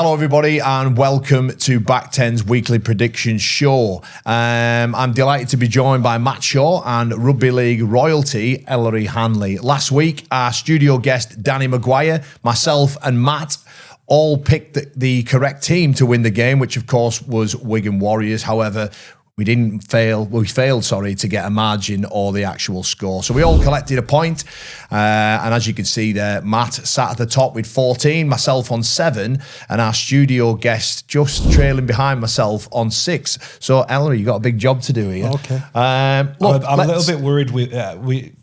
Hello, everybody, and welcome to Back 10's weekly predictions show. I'm delighted to be joined by Matt Shaw and Rugby League royalty Ellery Hanley. Last week, our studio guest Danny Maguire, myself, and Matt all picked the correct team to win the game, which of course was Wigan Warriors. However, we failed to get a margin or the actual score. So we all collected a point. And as you can see there, Matt sat at the top with 14, myself on 7, and our studio guest just trailing behind myself on 6. So, Ellery, you got a big job to do here. Okay. Look, I'm a little bit worried.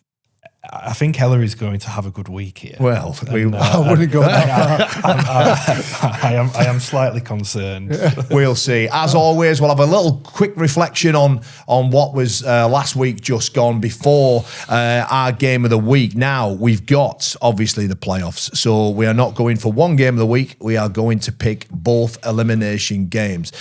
I think Ellery's going to have a good week here. Well, I wouldn't go that far. I am slightly concerned. We'll see. As always, we'll have a little quick reflection on what was last week just gone before our game of the week. Now, we've got, obviously, the playoffs. So we are not going for one game of the week. We are going to pick both elimination games.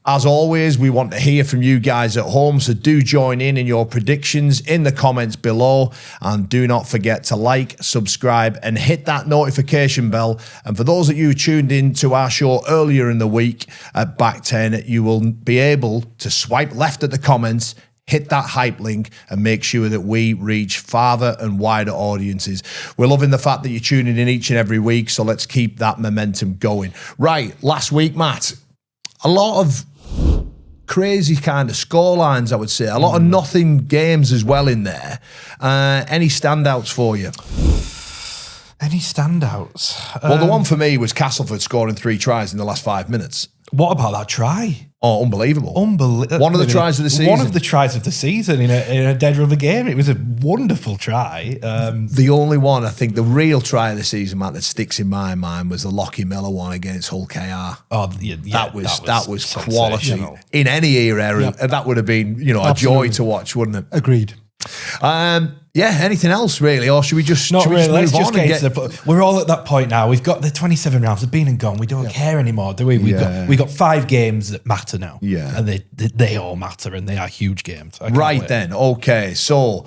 As always, we want to hear from you guys at home, so do join in your predictions in the comments below, and do not forget to like, subscribe, and hit that notification bell. And for those of you who tuned in to our show earlier in the week at Back 10, you will be able to swipe left at the comments, hit that hype link, and make sure that we reach farther and wider audiences. We're loving the fact that you're tuning in each and every week, so let's keep that momentum going. Right, last week, Matt, a lot of crazy kind of scorelines, I would say. A lot of nothing games as well in there. Any standouts for you? Any standouts? Well, the one for me was Castleford scoring 3 tries in the last 5 minutes. What about that try? Oh, unbelievable. Unbelievable. One of the tries of the season. One of the tries of the season in a dead rubber game. It was a wonderful try. The only one, I think, the real try of the season, Matt, that sticks in my mind was the Lockie Miller one against Hull KR. Oh, yeah, that was quality. In any era, that would have been, a joy to watch, wouldn't it? Agreed. Anything else really, or should we just not really? Let's move just on get to the. We're all at that point now. We've got the 27 rounds have been and gone. We don't care anymore, do we? We got 5 games that matter now. Yeah, and they all matter, and they are huge games. Right then, okay. So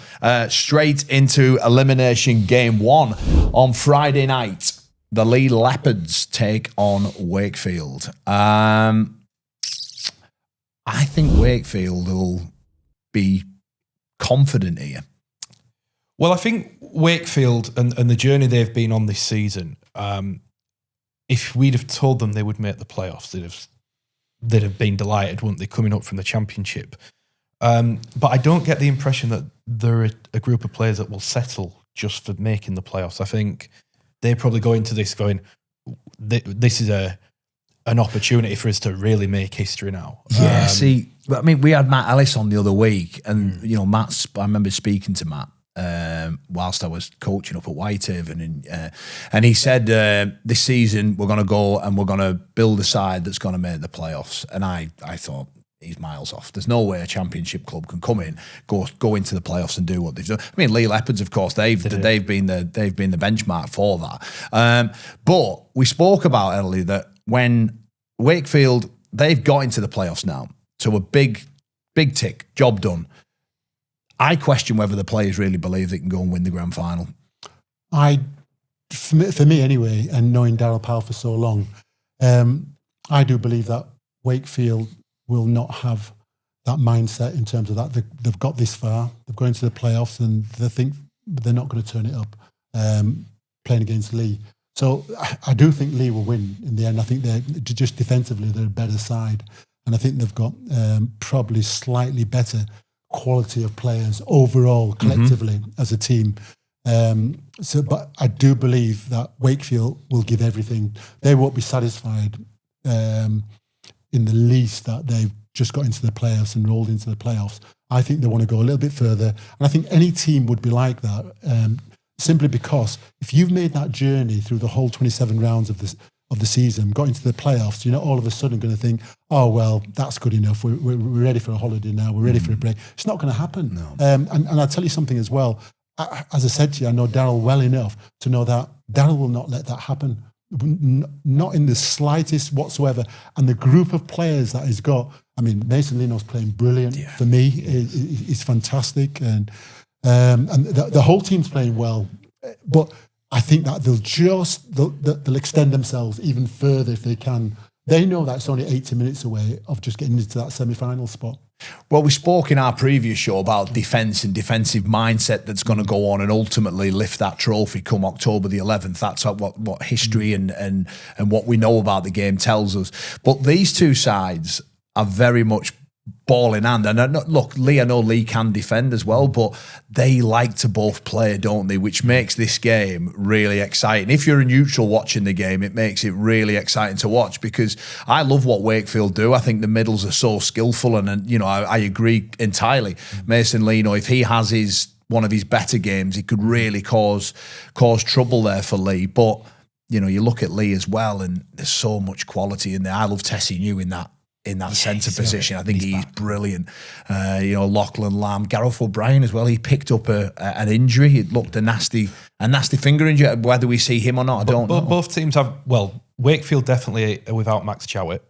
straight into elimination game 1 on Friday night. The Leigh Leopards take on Wakefield. I think Wakefield will be confident here. Well, I think Wakefield and the journey they've been on this season, if we'd have told them they would make the playoffs, they'd have been delighted, wouldn't they, coming up from the championship. But I don't get the impression that they're a group of players that will settle just for making the playoffs. I think they probably go into this going, this is an opportunity for us to really make history now. Yeah, we had Matt Ellis on the other week, and I remember speaking to Matt whilst I was coaching up at Whitehaven, and he said this season we're going to go and we're going to build a side that's going to make the playoffs. And I thought, he's miles off. There's no way a championship club can come in, go into the playoffs and do what they've done. I mean, Leigh Leopards, of course, they've been the benchmark for that. But we spoke about earlier that when Wakefield, they've got into the playoffs now, so a big tick, job done. I question whether the players really believe they can go and win the grand final. For me anyway, and knowing Darryl Powell for so long, I do believe that Wakefield will not have that mindset in terms of that. They've got this far, they've gone into the playoffs, and they think they're not going to turn it up playing against Leigh. So I do think Leigh will win in the end. I think they're just defensively, they're a better side. And I think they've got probably slightly better quality of players overall, collectively, as a team. But I do believe that Wakefield will give everything. They won't be satisfied in the least that they've just got into the playoffs and rolled into the playoffs. I think they want to go a little bit further. And I think any team would be like that, simply because if you've made that journey through the whole 27 rounds of the season, got into the playoffs, you're not all of a sudden going to think, oh, well, that's good enough. We're ready for a holiday now. We're ready for a break. It's not going to happen. No. And I'll tell you something as well. As I said to you, I know Darryl well enough to know that Darryl will not let that happen. Not in the slightest whatsoever. And the group of players that he's got, I mean, Mason Lino's playing brilliant for me. He's fantastic. And the whole team's playing well. But I think that they'll extend themselves even further if they can. They know that's only 80 minutes away of just getting into that semi-final spot. Well, we spoke in our previous show about defence and defensive mindset that's going to go on and ultimately lift that trophy come October the 11th. That's what history and what we know about the game tells us. But these two sides are very much ball in hand. And look, I know Leigh can defend as well, but they like to both play, don't they? Which makes this game really exciting. If you're a neutral watching the game, it makes it really exciting to watch because I love what Wakefield do. I think the middles are so skillful, and you know, I agree entirely. Mason Leno, if he has one of his better games, it could really cause trouble there for Leigh. But you know, you look at Leigh as well, and there's so much quality in there. I love Tessie New in that centre position. I think he's brilliant. You know, Lachlan Lamb, Gareth O'Brien as well. He picked up an injury. It looked a nasty finger injury. Whether we see him or not, I don't know. Both teams have, Wakefield definitely without Max Jowett.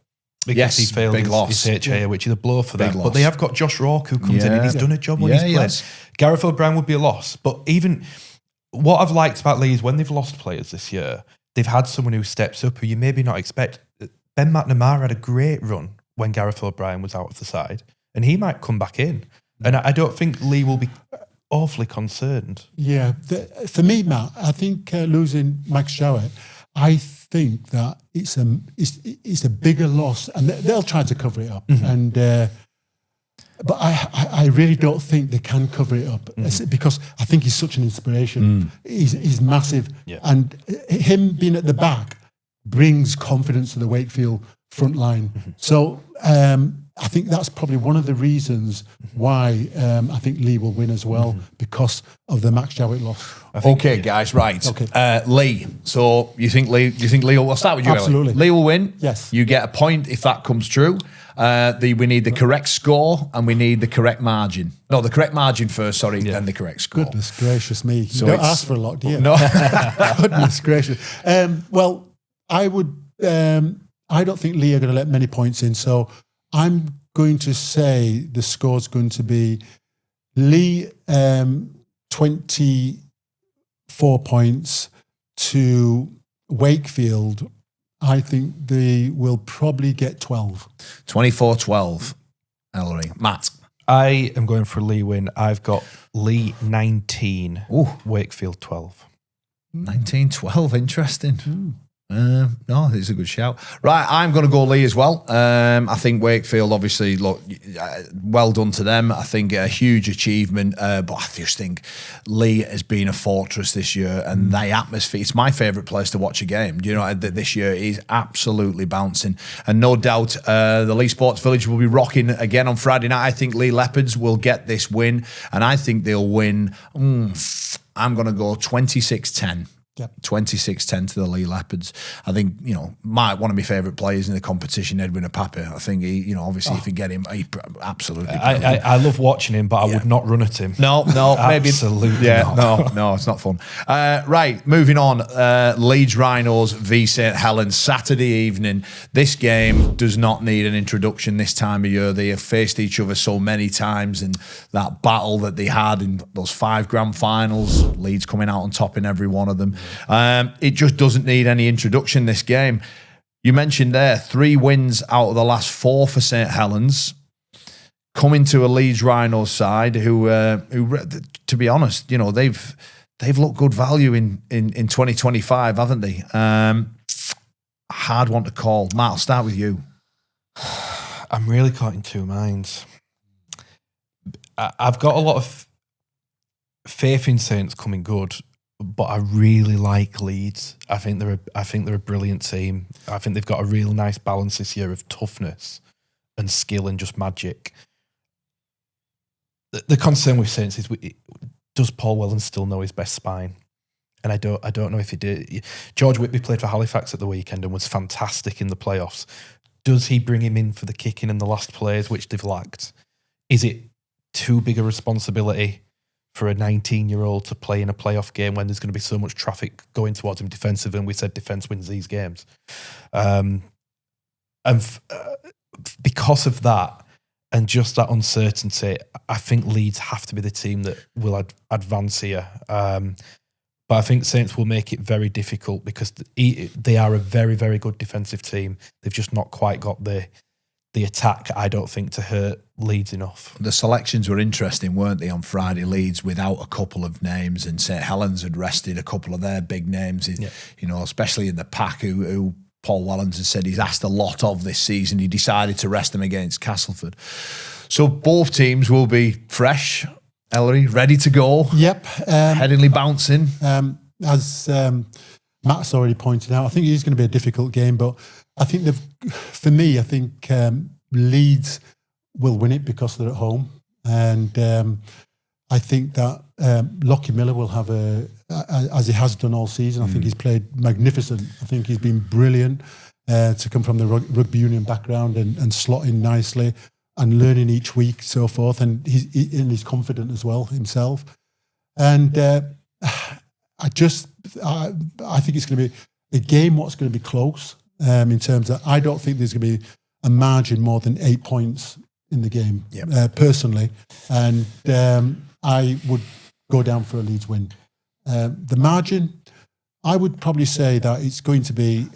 Because he failed his HA, which is a blow for them. But they have got Josh Rourke who comes in and he's done a job when he's played. Yes. Gareth O'Brien would be a loss. But even what I've liked about Leigh is when they've lost players this year, they've had someone who steps up who you maybe not expect. Ben McNamara had a great run when Gareth O'Brien was out of the side, and he might come back in. And I don't think Leigh will be awfully concerned. Yeah, for me, Matt, I think losing Max Jowett, I think that it's a bigger loss, and they'll try to cover it up. Mm-hmm. And but I really don't think they can cover it up because I think he's such an inspiration. He's massive, and him being at the back brings confidence to the Wakefield front line. So I think that's probably one of the reasons why I think Leigh will win as well, because of the Max Jowett loss. Okay, guys, right. Okay. Leigh. So you think Leigh? We'll start with you. Absolutely. Ellie. Leigh will win. Yes. You get a point if that comes true. We need the correct score and we need the correct margin. No, the correct margin first, sorry, then the correct score. Goodness gracious me. You don't ask for a lot, do you? No. Goodness gracious. Well, I would... I don't think Leigh are going to let many points in, so I'm going to say the score's going to be Leigh 24 points to Wakefield. I think they will probably get 12. 24-12, Ellery. Matt? I am going for a Leigh win. I've got Leigh 19, Wakefield 12. 19-12, interesting. No, it's a good shout. Right, I'm going to go Leigh as well. I think Wakefield, obviously, look, well done to them. I think a huge achievement, but I just think Leigh has been a fortress this year, and the atmosphere, it's my favourite place to watch a game. You know, this year is absolutely bouncing, and no doubt the Leigh Sports Village will be rocking again on Friday night. I think Leigh Leopards will get this win, and I think they'll win, I'm going to go 26-10. Yep. 26-10 to the Leigh Leopards. I think, you know, one of my favourite players in the competition, Edwin Apapa. I think he, you know, obviously if you get him, he absolutely. I love watching him, but I would not run at him. No, maybe. Absolutely not. No, it's not fun. Right, moving on. Leeds Rhinos v St Helens, Saturday evening. This game does not need an introduction this time of year. They have faced each other so many times, and that battle that they had in those 5 grand finals, Leeds coming out on top in every one of them. It just doesn't need any introduction, this game. You mentioned there 3 wins out of the last 4 for St Helens, coming to a Leeds Rhinos side who, to be honest, you know, they've looked good value in 2025, haven't they? Hard one to call. Matt, I'll start with you. I'm really caught in two minds. I've got a lot of faith in Saints coming good, but I really like Leeds. I think they're a brilliant team. I think they've got a real nice balance this year of toughness and skill and just magic. The concern with Saints is, does Paul Whelan still know his best spine? And I don't know if he did. George Whitby played for Halifax at the weekend and was fantastic in the playoffs. Does he bring him in for the kicking and the last plays, which they've lacked? Is it too big a responsibility for a 19-year-old to play in a playoff game when there's going to be so much traffic going towards him defensive, and we said defence wins these games. Because of that and just that uncertainty, I think Leeds have to be the team that will advance here. But I think Saints will make it very difficult because they are a very, very good defensive team. They've just not quite got the attack, I don't think, to hurt Leeds enough. The selections were interesting, weren't they, on Friday? Leeds without a couple of names, and St Helens had rested a couple of their big names, especially in the pack, who Paul Wellens has said he's asked a lot of this season. He decided to rest them against Castleford. So both teams will be fresh, Ellery, ready to go. Yep. Headingley bouncing. As Matt's already pointed out, I think it is going to be a difficult game, but I think for me, I think Leeds will win it because they're at home. And I think that Lockie Miller will have as he has done all season, I think he's played magnificent. I think he's been brilliant to come from the rugby union background and slot in nicely and learning each week, so forth. And he's confident as well himself. And I think it's going to be a game what's going to be close in terms of, I don't think there's going to be a margin more than 8 points in the game, personally. And I would go down for a Leeds win. The margin, I would probably say that it's going to be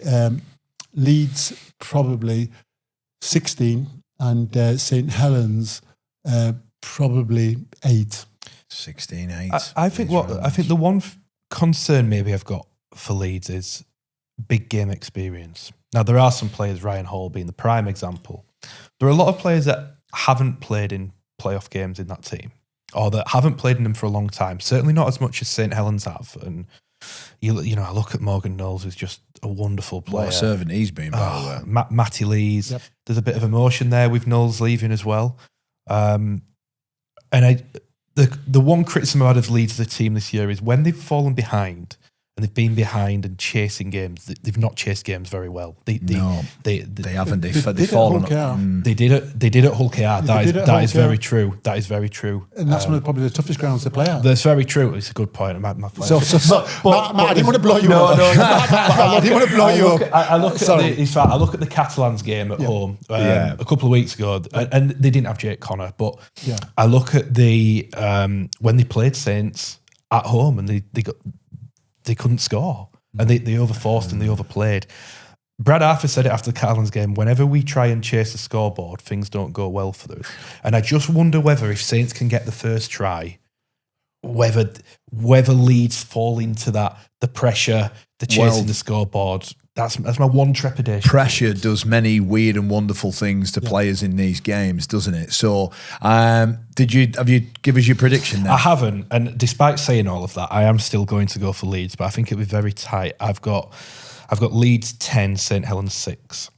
Leeds probably 16 and St Helens probably 8. 16-8. I think the one concern maybe I've got for Leeds is big game experience. Now, there are some players, Ryan Hall being the prime example. There are a lot of players that haven't played in playoff games in that team, or that haven't played in them for a long time. Certainly not as much as St Helens have. And I look at Morgan Knowles, who's just a wonderful player. What a servant he's been, by the way. Matty Lees. Yep. There's a bit of emotion there with Knowles leaving as well. And the one criticism I've had of Leeds as a team this year is when they've fallen behind and they've been behind and chasing games, they've not chased games very well. They haven't. They've fallen. They did at Hull KR. That is very true. That is very true. And that's one of probably the toughest grounds to play at. That's very true. It's a good point. Matt, I didn't want to blow you up. I didn't want to blow you up. I look at the Catalans game at home a couple of weeks ago, and they didn't have Jake Connor, but I look at the when they played Saints at home and they couldn't score, and they overforced and they overplayed. Brad Arthur said it after the Catalans game, whenever we try and chase the scoreboard, things don't go well for us. And I just wonder whether if Saints can get the first try, whether Leeds fall into that, the pressure, the chasing the scoreboard. That's my one trepidation. Pressure does many weird and wonderful things to players in these games, doesn't it? So, have you give us your prediction then? I haven't, and despite saying all of that, I am still going to go for Leeds, but I think it'll be very tight. I've got Leeds 10, St Helens 6.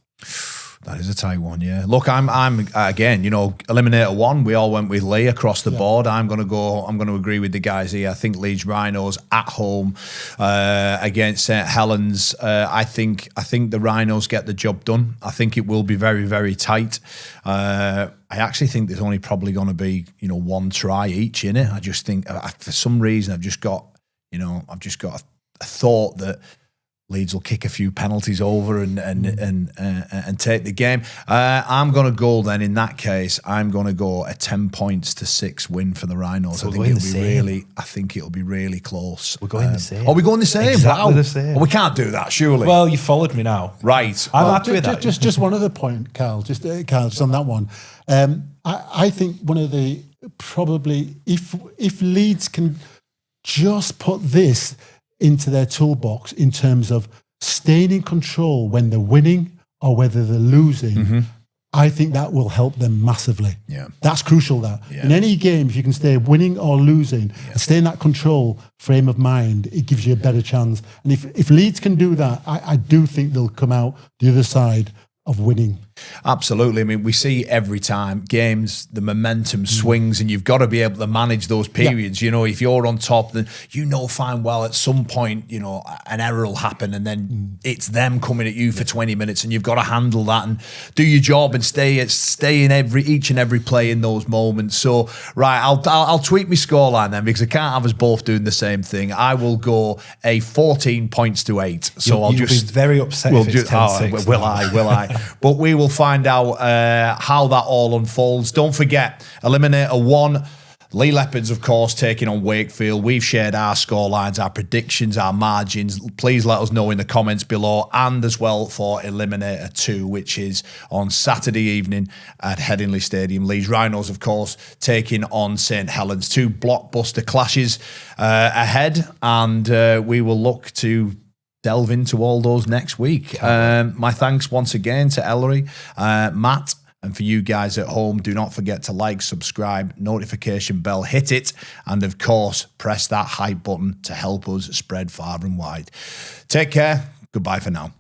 That is a tight one, yeah. Look, I'm again, Eliminator 1, we all went with Leigh across the board. I'm going to agree with the guys here. I think Leeds Rhinos at home against St Helens. I think the Rhinos get the job done. I think it will be very, very tight. I actually think there's only probably going to be, one try each in it. I just think for some reason I've just got a thought that Leeds will kick a few penalties over and take the game. I'm going to go then. In that case, I'm going to go a 10-6 win for the Rhinos. So I think it'll be really close. We're going the same. Are we going the same? Exactly the same. Well, we can't do that, surely. Well, you followed me now. Right. I'm happy with that. Just one other point, Carl. Just on that one. I think one of the probably if Leeds can just put this into their toolbox in terms of staying in control when they're winning or whether they're losing, I think that will help them massively. Yeah. That's crucial. In any game, if you can stay winning or losing and stay in that control frame of mind, it gives you a better chance. And if Leeds can do that, I do think they'll come out the other side of winning. Absolutely. I mean, we see every time games, the momentum swings, and you've got to be able to manage those periods. You know, if you're on top, then fine well at some point, an error will happen, and then it's them coming at you for 20 minutes, and you've got to handle that and do your job and stay in each and every play in those moments. So, right, I'll tweak my scoreline then, because I can't have us both doing the same thing. I will go a 14-8. So You'll be very upset if it's 10-6. Will I? But we will find out how that all unfolds. Don't forget, Eliminator 1, Leigh Leopards, of course, taking on Wakefield. We've shared our scorelines, our predictions, our margins. Please let us know in the comments below, and as well for Eliminator 2, which is on Saturday evening at Headingley Stadium. Leeds Rhinos, of course, taking on St Helens. 2 blockbuster clashes ahead, and we will look to delve into all those next week. My thanks once again to Ellery, Matt, and for you guys at home. Do not forget to like, subscribe, notification bell, hit it, and of course, press that hype button to help us spread far and wide. Take care. Goodbye for now.